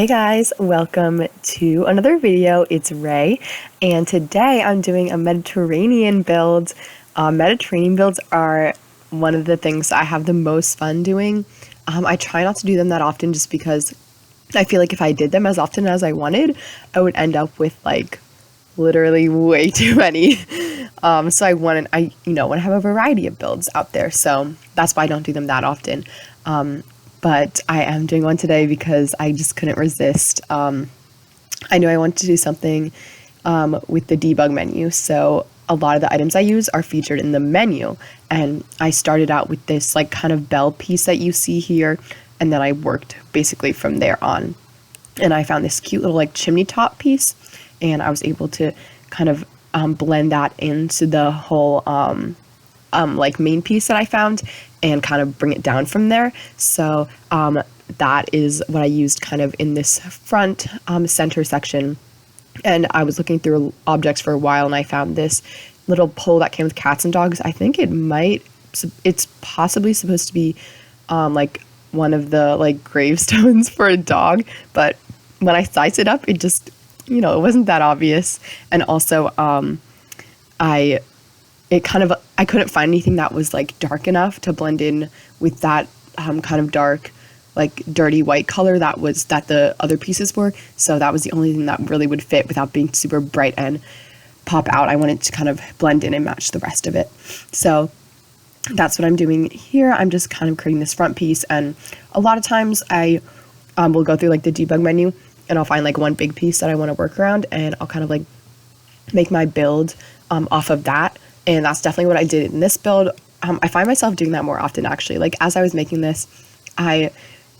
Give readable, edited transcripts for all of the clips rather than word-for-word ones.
Hey guys, welcome to another video. It's Ray, and today I'm doing a Mediterranean build. Mediterranean builds are one of the things I have the most fun doing. I try not to do them that often just because I feel like if I did them as often as I wanted, I would end up with like literally way too many. So I want to have a variety of builds out there. So that's why I don't do them that often. But I am doing one today because I just couldn't resist. I knew I wanted to do something with the debug menu. So a lot of the items I use are featured in the menu. And I started out with this like kind of bell piece that you see here. And then I worked basically from there on. And I found this cute little like chimney top piece. And I was able to kind of blend that into the whole like main piece that I found and kind of bring it down from there. So that is what I used kind of in this front center section. And I was looking through objects for a while and I found this little pole that came with cats and dogs. I think it's possibly supposed to be like one of the like gravestones for a dog, but when I sized it up, it just, it wasn't that obvious. And also I couldn't find anything that was like dark enough to blend in with that kind of dark, like dirty white color that the other pieces were. So that was the only thing that really would fit without being super bright and pop out. I wanted to kind of blend in and match the rest of it. So that's what I'm doing here. I'm just kind of creating this front piece, and a lot of times I will go through like the debug menu and I'll find like one big piece that I want to work around, and I'll kind of like make my build off of that. And that's definitely what I did in this build. I find myself doing that more often, actually. Like, as I was making this, I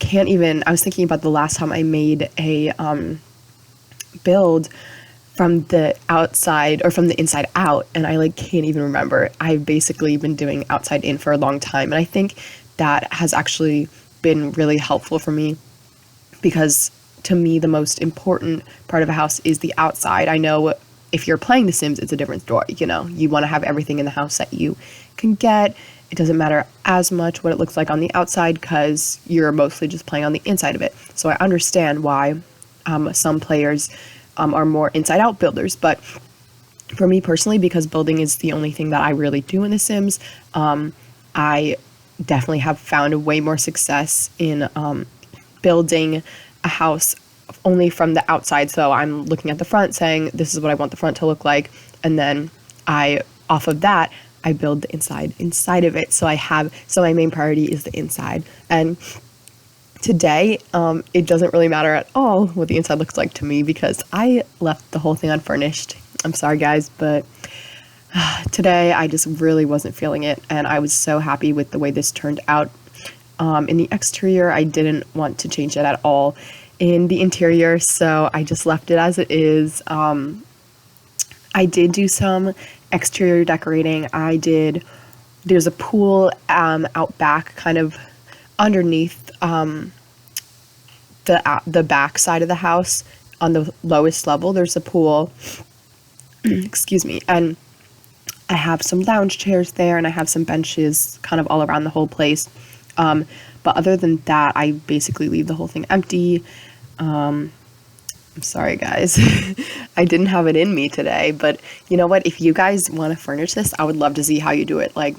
was thinking about the last time I made a build from the outside or from the inside out, and I like can't even remember. I've basically been doing outside in for a long time, and I think that has actually been really helpful for me, because to me, the most important part of a house is the outside. I know if you're playing The Sims, it's a different story. You want to have everything in the house that you can get. It doesn't matter as much what it looks like on the outside because you're mostly just playing on the inside of it. So I understand why some players are more inside-out builders. But for me personally, because building is the only thing that I really do in The Sims, I definitely have found way more success in building a house only from the outside. So I'm looking at the front saying, this is what I want the front to look like. And then off of that, I build the inside of it. So my main priority is the inside. And today, it doesn't really matter at all what the inside looks like to me because I left the whole thing unfurnished. I'm sorry guys, but today I just really wasn't feeling it. And I was so happy with the way this turned out. In the exterior, I didn't want to change it at all in the interior, so I just left it as it is. I did do some exterior decorating. There's a pool out back, kind of underneath the back side of the house. On the lowest level, there's a pool. Excuse me. And I have some lounge chairs there, and I have some benches kind of all around the whole place. But other than that, I basically leave the whole thing empty. I'm sorry guys, I didn't have it in me today, but you know what? If you guys want to furnish this, I would love to see how you do it. Like,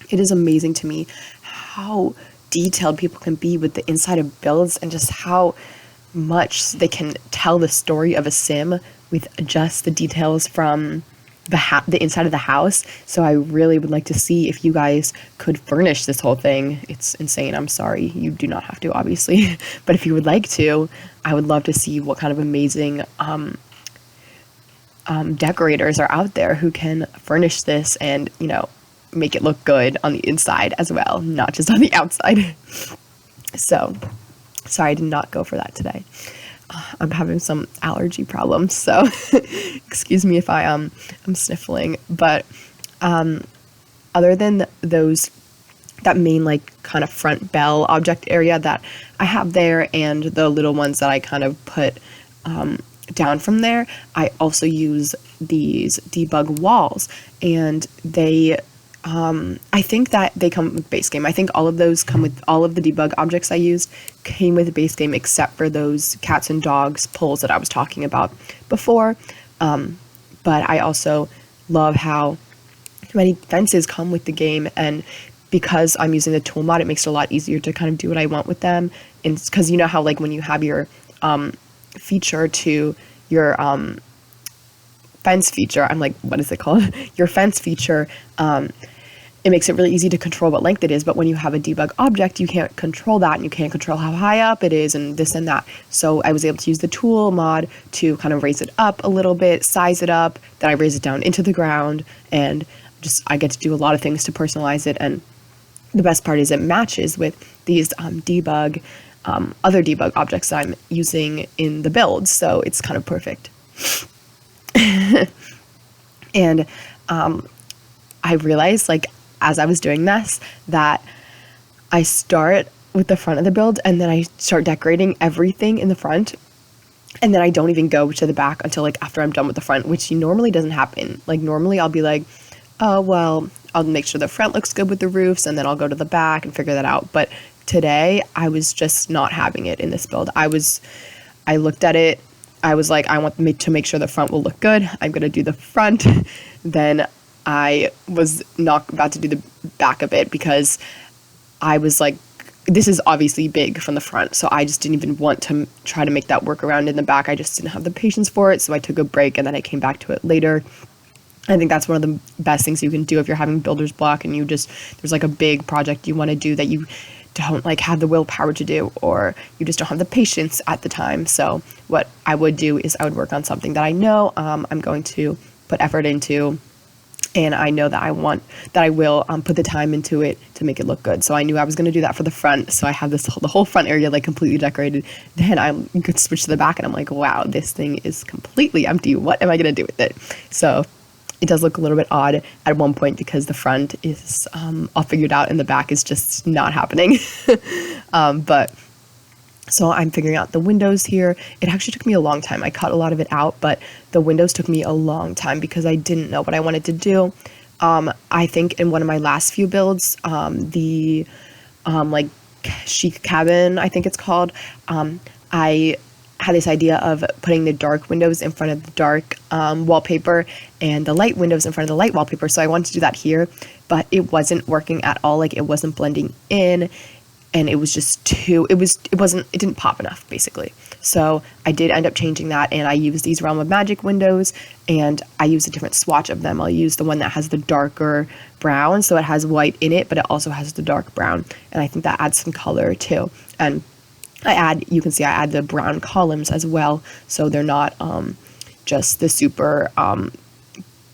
it is amazing to me how detailed people can be with the inside of builds and just how much they can tell the story of a sim with just the details from the inside of the house. So I really would like to see if you guys could furnish this whole thing. It's insane. I'm sorry. You do not have to, obviously. But if you would like to, I would love to see what kind of amazing decorators are out there who can furnish this and, make it look good on the inside as well, not just on the outside. So, sorry I did not go for that today. I'm having some allergy problems, so excuse me if I'm sniffling. But other than that main like kind of front bell object area that I have there, and the little ones that I kind of put down from there, I also use these debug walls, and they I think that they come with base game. I think all of those come with all of the debug objects I used came with the base game except for those cats and dogs pulls that I was talking about before. But I also love how many fences come with the game, and because I'm using the tool mod, it makes it a lot easier to kind of do what I want with them. And because you know how like when you have your feature to your fence feature, I'm like, what is it called? Your fence feature, it makes it really easy to control what length it is. But when you have a debug object, you can't control that, and you can't control how high up it is and this and that. So I was able to use the tool mod to kind of raise it up a little bit, size it up, then I raise it down into the ground, and just I get to do a lot of things to personalize it. And the best part is it matches with these other debug objects that I'm using in the build, so it's kind of perfect. And I realized, like, as I was doing this, that I start with the front of the build and then I start decorating everything in the front, and then I don't even go to the back until like after I'm done with the front, which normally doesn't happen. Like normally I'll be like, oh well, I'll make sure the front looks good with the roofs and then I'll go to the back and figure that out. But today I was just not having it in this build. I looked at it, I was like, I want to make sure the front will look good, I'm gonna do the front. Then I was not about to do the back of it because I was like, this is obviously big from the front, so I just didn't even want to try to make that work around in the back. I just didn't have the patience for it, so I took a break and then I came back to it later. I think that's one of the best things you can do if you're having builder's block and there's like a big project you want to do that you don't like have the willpower to do, or you just don't have the patience at the time. So what I would do is I would work on something that I know I'm going to put effort into, and I know that I will put the time into it to make it look good. So I knew I was going to do that for the front. So I have the whole front area like completely decorated. Then I could switch to the back and I'm like, wow, this thing is completely empty. What am I going to do with it? So it does look a little bit odd at one point because the front is all figured out and the back is just not happening. But so I'm figuring out the windows here. It actually took me a long time. I cut a lot of it out, but the windows took me a long time because I didn't know what I wanted to do. I think in one of my last few builds, like chic cabin, I think it's called, I had this idea of putting the dark windows in front of the dark wallpaper and the light windows in front of the light wallpaper. So I wanted to do that here, but it wasn't working at all. Like it wasn't blending in. And it was just it didn't pop enough, basically. So I did end up changing that, and I used these Realm of Magic windows, and I used a different swatch of them. I'll use the one that has the darker brown, so it has white in it, but it also has the dark brown, and I think that adds some color too. And you can see I add the brown columns as well, so they're not just the super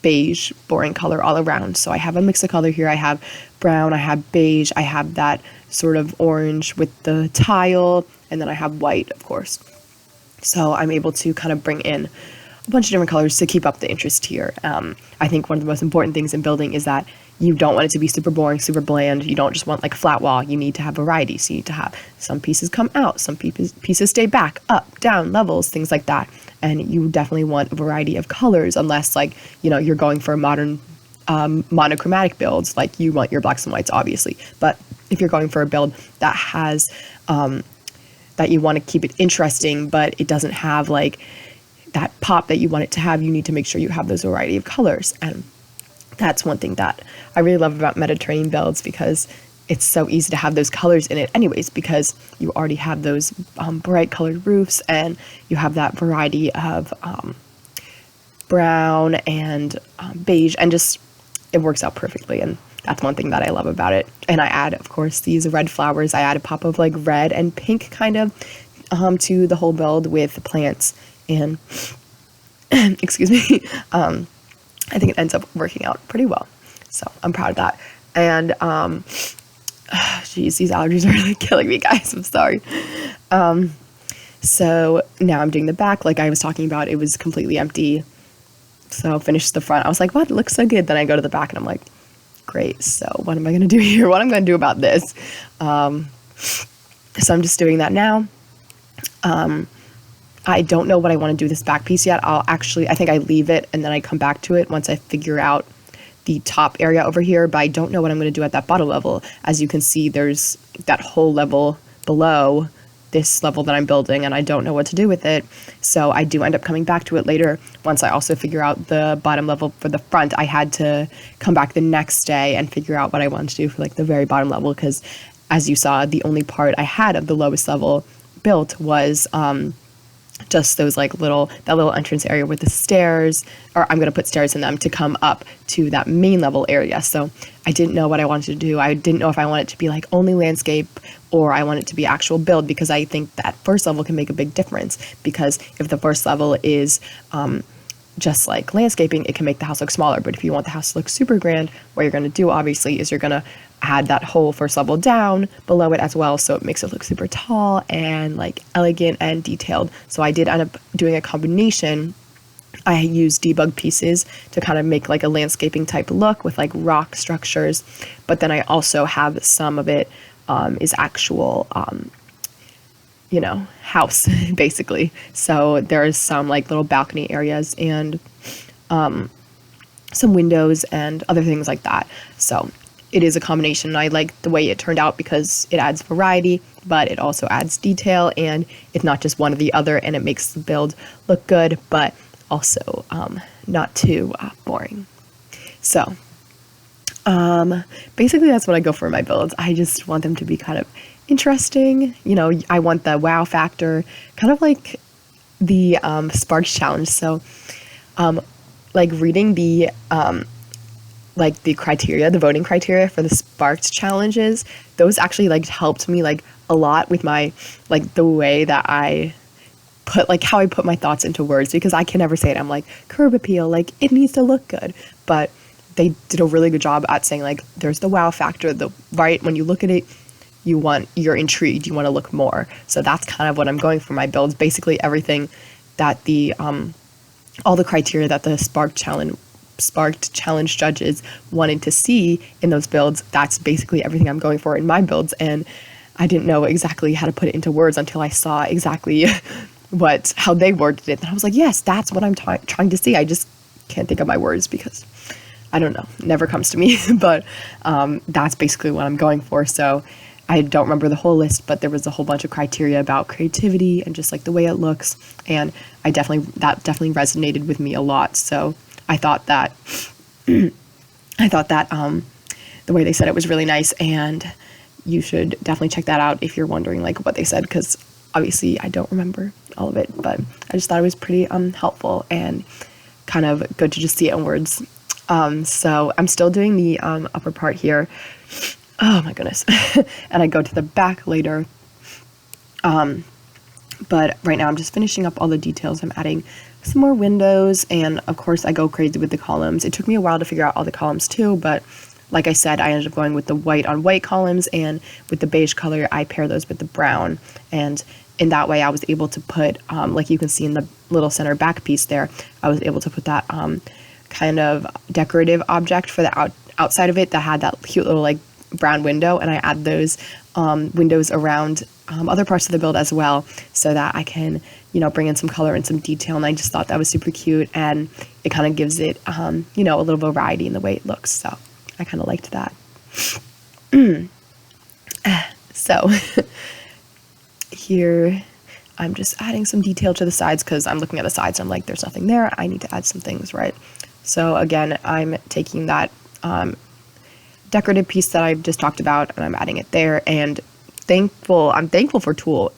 beige, boring color all around. So I have a mix of color here. I have brown, I have beige, I have that sort of orange with the tile, and then I have white, of course. So I'm able to kind of bring in a bunch of different colors to keep up the interest here. I think one of the most important things in building is that you don't want it to be super boring, super bland. You don't just want like a flat wall. You need to have variety. So you need to have some pieces come out, some pieces stay back, up, down, levels, things like that. And you definitely want a variety of colors, unless like, you're going for a modern monochromatic builds, like you want your blacks and whites, obviously. But if you're going for a build that has, that you want to keep it interesting, but it doesn't have like that pop that you want it to have, you need to make sure you have those variety of colors. And that's one thing that I really love about Mediterranean builds, because it's so easy to have those colors in it anyways, because you already have those bright colored roofs, and you have that variety of brown and beige, and just it works out perfectly. And that's one thing that I love about it. And I add, of course, these red flowers. I add a pop of like red and pink kind of to the whole build with plants, and excuse me, I think it ends up working out pretty well. So I'm proud of that. And geez, these allergies are really killing me, guys. I'm sorry. So now I'm doing the back, like I was talking about. It was completely empty. So I finished the front. I was like, what? It looks so good. Then I go to the back and I'm like, great. So what am I going to do here? What am I going to do about this? So I'm just doing that now. I don't know what I want to do with this back piece yet. I think I leave it and then I come back to it once I figure out the top area over here, but I don't know what I'm going to do at that bottom level. As you can see, there's that whole level below this level that I'm building, and I don't know what to do with it. So I do end up coming back to it later once I also figure out the bottom level for the front. I had to come back the next day and figure out what I wanted to do for like the very bottom level, because as you saw, the only part I had of the lowest level built was just those like that little entrance area with the stairs, or I'm going to put stairs in them to come up to that main level area. So I didn't know what I wanted to do. I didn't know if I wanted it to be like only landscape or I want it to be actual build, because I think that first level can make a big difference, because if the first level is just like landscaping, it can make the house look smaller. But if you want the house to look super grand, what you're going to do obviously is you're going to add that whole first level down below it as well, so it makes it look super tall and like elegant and detailed. So I did end up doing a combination. I used debug pieces to kind of make like a landscaping type look with like rock structures, but then I also have some of it is actual house basically. So there's some like little balcony areas and some windows and other things like that. So it is a combination. I like the way it turned out because it adds variety, but it also adds detail, and it's not just one or the other, and it makes the build look good, but also not too boring. So basically that's what I go for in my builds. I just want them to be kind of interesting. I want the wow factor, kind of like the Sparks challenge. So like reading the criteria, the voting criteria for the Sparks challenges, those actually like helped me like a lot with my like the way that I put like how I put my thoughts into words, because I can never say it. I'm like curb appeal, like it needs to look good, but they did a really good job at saying like there's the wow factor, the right when you look at it, you're intrigued, you want to look more. So that's kind of what I'm going for my builds. Basically everything that the all the criteria that the Sparked challenge judges wanted to see in those builds, that's basically everything I'm going for in my builds. And I didn't know exactly how to put it into words until I saw exactly how they worded it. And I was like, yes, that's what I'm trying to see. I just can't think of my words because I don't know, it never comes to me. But that's basically what I'm going for. So I don't remember the whole list, but there was a whole bunch of criteria about creativity and just like the way it looks. And that definitely resonated with me a lot. So I thought that the way they said it was really nice, and you should definitely check that out if you're wondering like what they said, because obviously I don't remember all of it, but I just thought it was pretty helpful and kind of good to just see it in words. So I'm still doing the upper part here. Oh my goodness. And I go to the back later. But right now I'm just finishing up all the details. I'm adding some more windows, and of course I go crazy with the columns. It took me a while to figure out all the columns too, but like I said, I ended up going with the white on white columns, and with the beige color I pair those with the brown, and in that way I was able to put like you can see in the little center back piece there, I was able to put that kind of decorative object for the outside of it that had that cute little like brown window, and I add those windows around other parts of the build as well, so that I can bring in some color and some detail. And I just thought that was super cute, and it kind of gives it a little variety in the way it looks. So I kind of liked that. So here I'm just adding some detail to the sides, because I'm looking at the sides and I'm like, there's nothing there, I need to add some things, right? So again, I'm taking that decorative piece that I just talked about, and I'm adding it there. And I'm thankful for Tool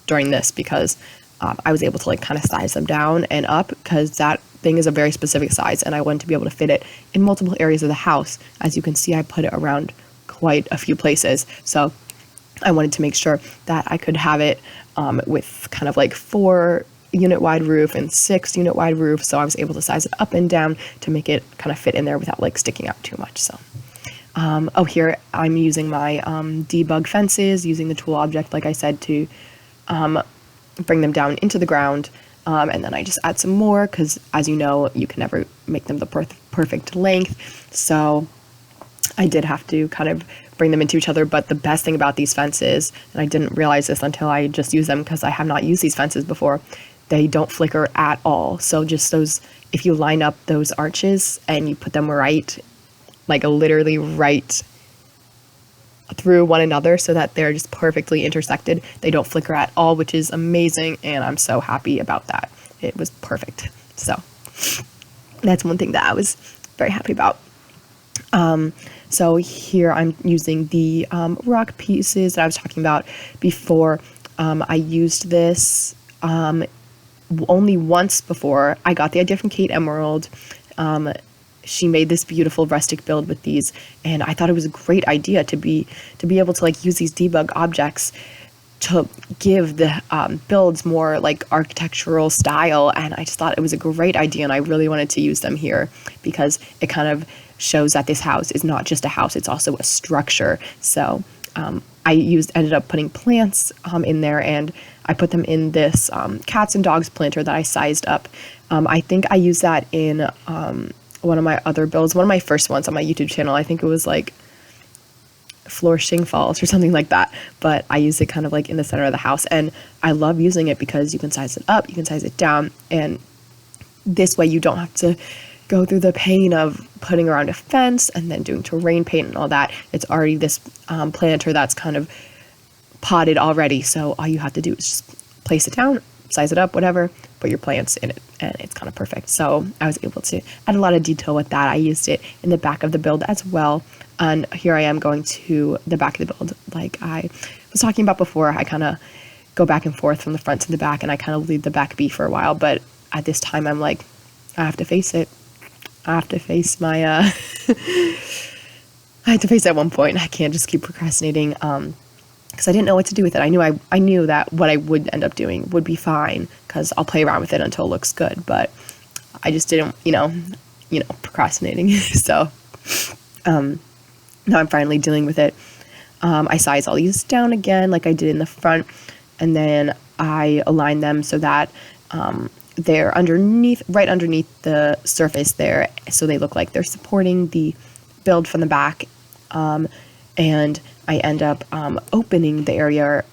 during this, because I was able to like kind of size them down and up, because that thing is a very specific size, and I wanted to be able to fit it in multiple areas of the house. As you can see, I put it around quite a few places, so I wanted to make sure that I could have it with kind of like 4 unit wide roof and 6 unit wide roof, so I was able to size it up and down to make it kind of fit in there without like sticking out too much. So here I'm using my debug fences, using the tool object like I said to bring them down into the ground, and then I just add some more, because as you know, you can never make them the perfect length, so I did have to kind of bring them into each other. But the best thing about these fences, and I didn't realize this until I just used them because I have not used these fences before, they don't flicker at all. So just those, if you line up those arches and you put them right, like literally right through one another so that they're just perfectly intersected, they don't flicker at all, which is amazing, and I'm so happy about that. It was perfect. So that's one thing that I was very happy about. So here I'm using the rock pieces that I was talking about before. I used this only once before. I got the idea from Kate Emerald. She made this beautiful rustic build with these, and I thought it was a great idea to be able to like use these debug objects to give the builds more like architectural style, and I just thought it was a great idea, and I really wanted to use them here because it kind of shows that this house is not just a house, it's also a structure. So I ended up putting plants in there, and I put them in this cats and dogs planter that I sized up. I think I used that in one of my other builds, one of my first ones on my YouTube channel. I think it was like Flourishing Falls or something like that, but I use it kind of like in the center of the house, and I love using it because you can size it up, you can size it down, and this way you don't have to go through the pain of putting around a fence and then doing terrain paint and all that. It's already this planter that's kind of potted already, so all you have to do is just place it down, size it up, whatever, put your plants in it, and it's kind of perfect. So I was able to add a lot of detail with that. I used it in the back of the build as well, and here I am going to the back of the build. Like I was talking about before, I kind of go back and forth from the front to the back, and I kind of leave the back be for a while, but at this time I'm like, I have to face it. I have to face my, I had to face it at one point. I can't just keep procrastinating, because I didn't know what to do with it. I knew that what I would end up doing would be fine, because I'll play around with it until it looks good, but I just didn't, procrastinating. So, now I'm finally dealing with it. I size all these down again, like I did in the front, and then I align them so that, they're right underneath the surface there, so they look like they're supporting the build from the back, and I end up opening the area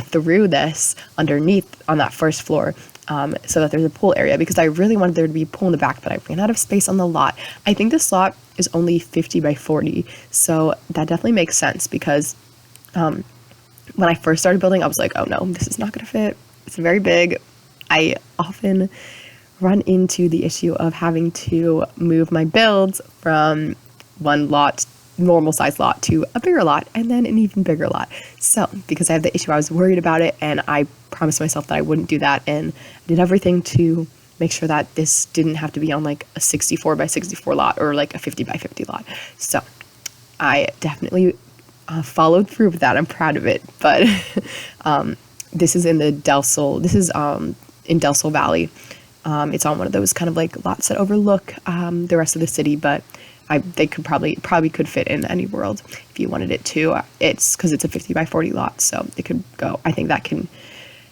through this underneath on that first floor, so that there's a pool area, because I really wanted there to be a pool in the back, but I ran out of space on the lot. I think this lot is only 50 by 40, so that definitely makes sense, because when I first started building, I was like, oh no, this is not going to fit. It's very big. I often run into the issue of having to move my builds from one lot, normal size lot, to a bigger lot, and then an even bigger lot. So because I have the issue, I was worried about it, and I promised myself that I wouldn't do that, and I did everything to make sure that this didn't have to be on like a 64 by 64 lot or like a 50 by 50 lot. So I definitely followed through with that. I'm proud of it. But this is in the in Del Sol Valley. It's on one of those kind of like lots that overlook the rest of the city, but they could probably could fit in any world if you wanted it to. It's because it's a 50 by 40 lot, so it could go. I think that can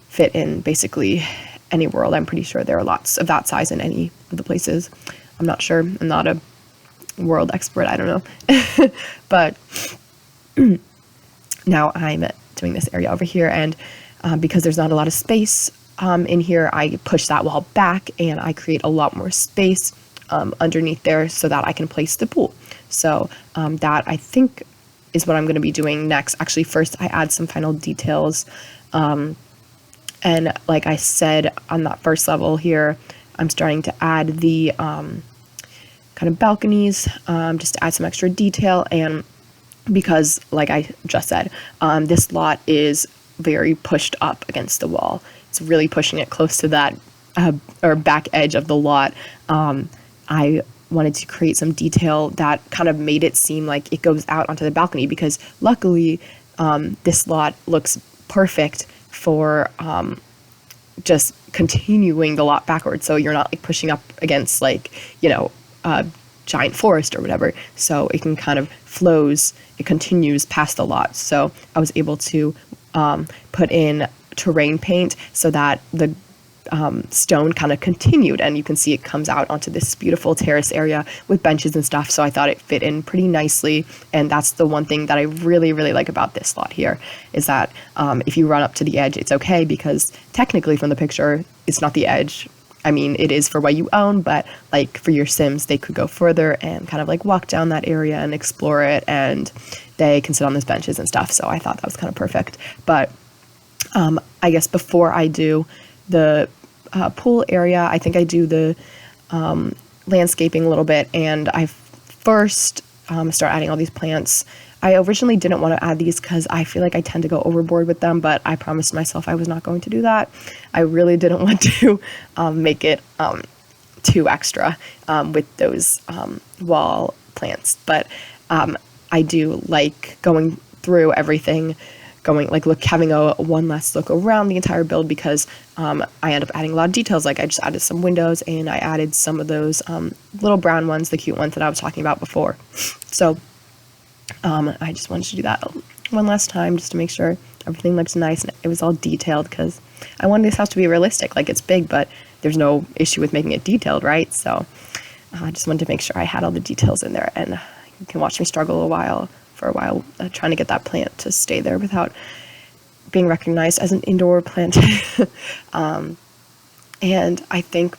fit in basically any world. I'm pretty sure there are lots of that size in any of the places. I'm not sure. I'm not a world expert. I don't know. But now I'm doing this area over here, and because there's not a lot of space in here, I push that wall back and I create a lot more space underneath there so that I can place the pool. So that I think is what I'm going to be doing next. Actually, first I add some final details. And like I said, on that first level here, I'm starting to add the kind of balconies, just to add some extra detail. And because, like I just said, this lot is very pushed up against the wall. It's really pushing it close to that or back edge of the lot. I wanted to create some detail that kind of made it seem like it goes out onto the balcony, because luckily this lot looks perfect for just continuing the lot backwards, so you're not like pushing up against like a giant forest or whatever, so it can kind of it continues past the lot. So I was able to put in terrain paint so that the stone kind of continued, and you can see it comes out onto this beautiful terrace area with benches and stuff. So I thought it fit in pretty nicely, and that's the one thing that I really, really like about this lot here, is that if you run up to the edge, it's okay, because technically from the picture, it's not the edge. I mean, it is for what you own, but like for your Sims, they could go further and kind of like walk down that area and explore it, and they can sit on those benches and stuff. So I thought that was kind of perfect. But I guess before I do the pool area, I think I do the landscaping a little bit, and I first start adding all these plants. I originally didn't want to add these because I feel like I tend to go overboard with them, but I promised myself I was not going to do that. I really didn't want to make it too extra with those wall plants, but I do like going through everything, having a one last look around the entire build, because I end up adding a lot of details. Like I just added some windows, and I added some of those little brown ones, the cute ones that I was talking about before. So I just wanted to do that one last time just to make sure everything looks nice and it was all detailed, because I wanted this house to be realistic. Like, it's big, but there's no issue with making it detailed, right? So I just wanted to make sure I had all the details in there, and you can watch me struggle for a while trying to get that plant to stay there without being recognized as an indoor plant. And I think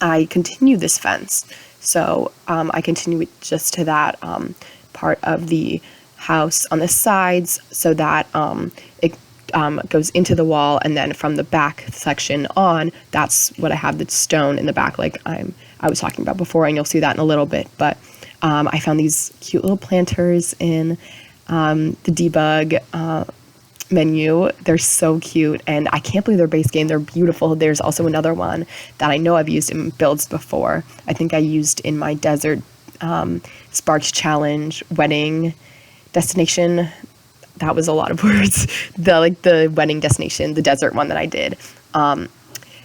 I continue this fence. So I continue it just to that part of the house on the sides, so that it goes into the wall, and then from the back section on, that's what I have, the stone in the back, like I was talking about before, and you'll see that in a little bit. But I found these cute little planters in the debug menu. They're so cute, and I can't believe they're base game. They're beautiful. There's also another one that I know I've used in builds before. I think I used in my desert Sparks challenge wedding destination. That was a lot of words. The wedding destination, the desert one that I did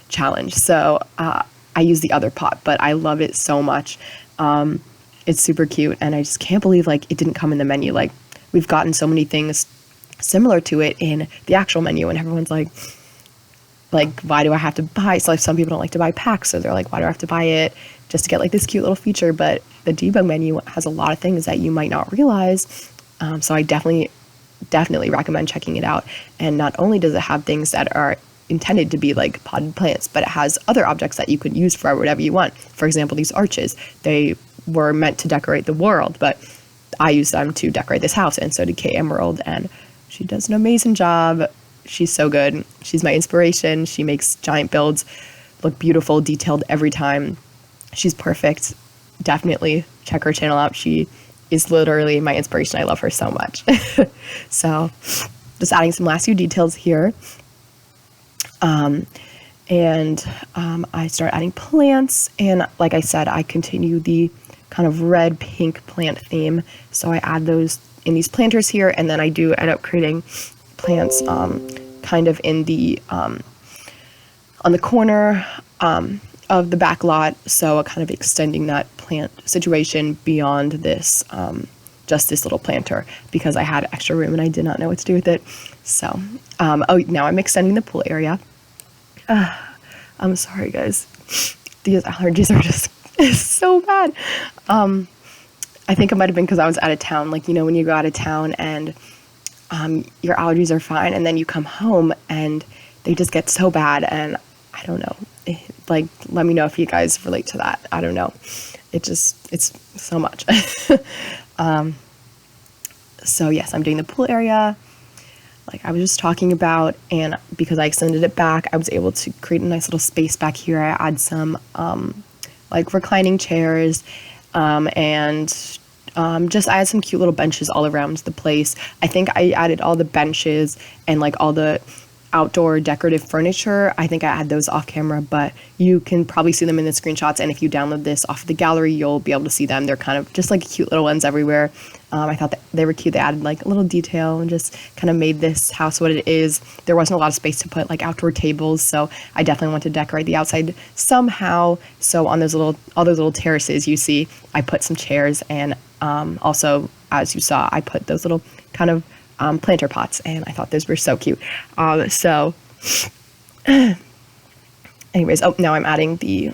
challenge. So I used the other pot, but I love it so much. It's super cute, and I just can't believe like it didn't come in the menu. Like, we've gotten so many things similar to it in the actual menu, and everyone's like, why do I have to buy? So like, some people don't like to buy packs, so they're like, why do I have to buy it just to get like this cute little feature? But the debug menu has a lot of things that you might not realize. So I definitely recommend checking it out. And not only does it have things that are intended to be like potted plants, but it has other objects that you could use for whatever you want. For example, these arches, they were meant to decorate the world, but I used them to decorate this house, and so did Kay Emerald, and she does an amazing job. She's so good. She's my inspiration. She makes giant builds look beautiful, detailed every time. She's perfect. Definitely check her channel out. She is literally my inspiration. I love her so much. So just adding some last few details here. I start adding plants, and like I said, I continue the kind of red pink plant theme. So I add those in these planters here, and then I do end up creating plants kind of in the on the corner of the back lot, so kind of extending that plant situation beyond this just this little planter, because I had extra room and I did not know what to do with it. So now I'm extending the pool area. I'm sorry guys, these allergies are just so bad. I think it might have been because I was out of town. Like, you know, when you go out of town and your allergies are fine, and then you come home and they just get so bad, and I don't know. Like, let me know if you guys relate to that. I don't know. It's so much. So yes, I'm doing the pool area like I was just talking about, and because I extended it back, I was able to create a nice little space back here. I add some like reclining chairs, and just add some cute little benches all around the place. I think I added all the benches and like all the outdoor decorative furniture. I think I had those off camera, but you can probably see them in the screenshots, and if you download this off the gallery, you'll be able to see them. They're kind of just like cute little ones everywhere. I thought that they were cute. They added like a little detail and just kind of made this house what it is. There wasn't a lot of space to put like outdoor tables, so I definitely want to decorate the outside somehow. So on those all those little terraces you see, I put some chairs, and also, as you saw, I put those little kind of planter pots, and I thought those were so cute. So Anyways, oh, now I'm adding the,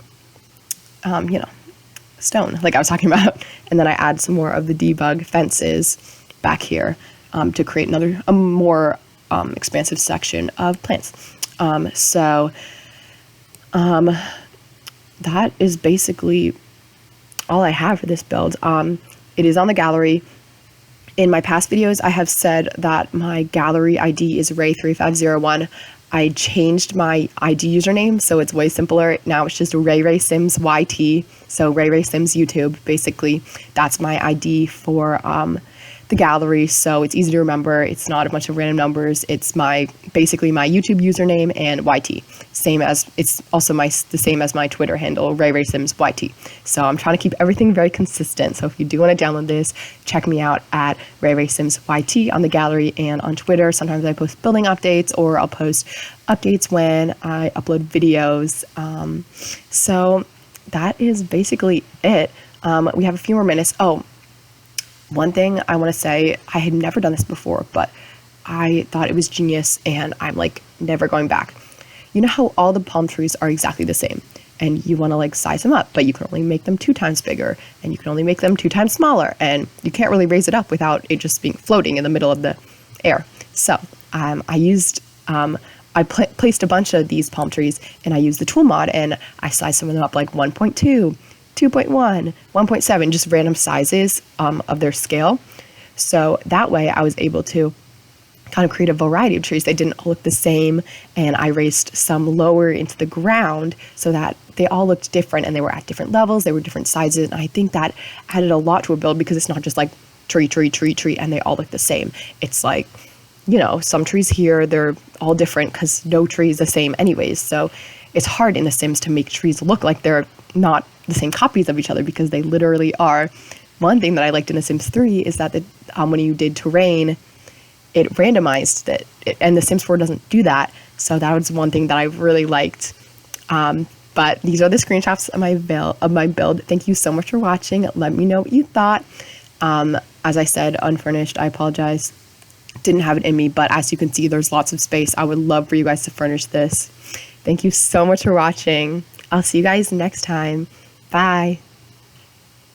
stone, like I was talking about. And then I add some more of the debug fences back here to create a more expansive section of plants. So that is basically all I have for this build. It is on the gallery. In my past videos, I have said that my gallery ID is Ray3501. I changed my ID username, so it's way simpler. Now it's just Sims YT. So Sims YouTube, basically. That's my ID for the gallery, so it's easy to remember. It's not a bunch of random numbers. It's basically my YouTube username and YT. It's also the same as my Twitter handle, Sims YT. So I'm trying to keep everything very consistent. So if you do want to download this, check me out at Sims YT on the gallery and on Twitter. Sometimes I post building updates, or I'll post updates when I upload videos. So that is basically it. We have a few more minutes. Oh, one thing I want to say, I had never done this before, but I thought it was genius, and I'm like never going back. You know how all the palm trees are exactly the same, and you want to like size them up, but you can only make them 2 times bigger, and you can only make them 2 times smaller, and you can't really raise it up without it just being floating in the middle of the air. So I placed a bunch of these palm trees, and I used the tool mod, and I sized some of them up like 1.2, 2.1, 1.7, just random sizes of their scale. So that way I was able to kind of create a variety of trees. They didn't all look the same, and I raised some lower into the ground so that they all looked different, and they were at different levels, they were different sizes, and I think that added a lot to a build, because it's not just like tree, and they all look the same. It's like, some trees here, they're all different because no tree is the same anyways. So it's hard in The Sims to make trees look like they're not the same copies of each other, because they literally are. One thing that I liked in The Sims 3 is that when you did terrain, it randomized it, and The Sims 4 doesn't do that. So that was one thing that I really liked. But these are the screenshots of my build. Thank you so much for watching. Let me know what you thought. As I said, unfurnished, I apologize. Didn't have it in me, but as you can see, there's lots of space. I would love for you guys to furnish this. Thank you so much for watching. I'll see you guys next time. Bye.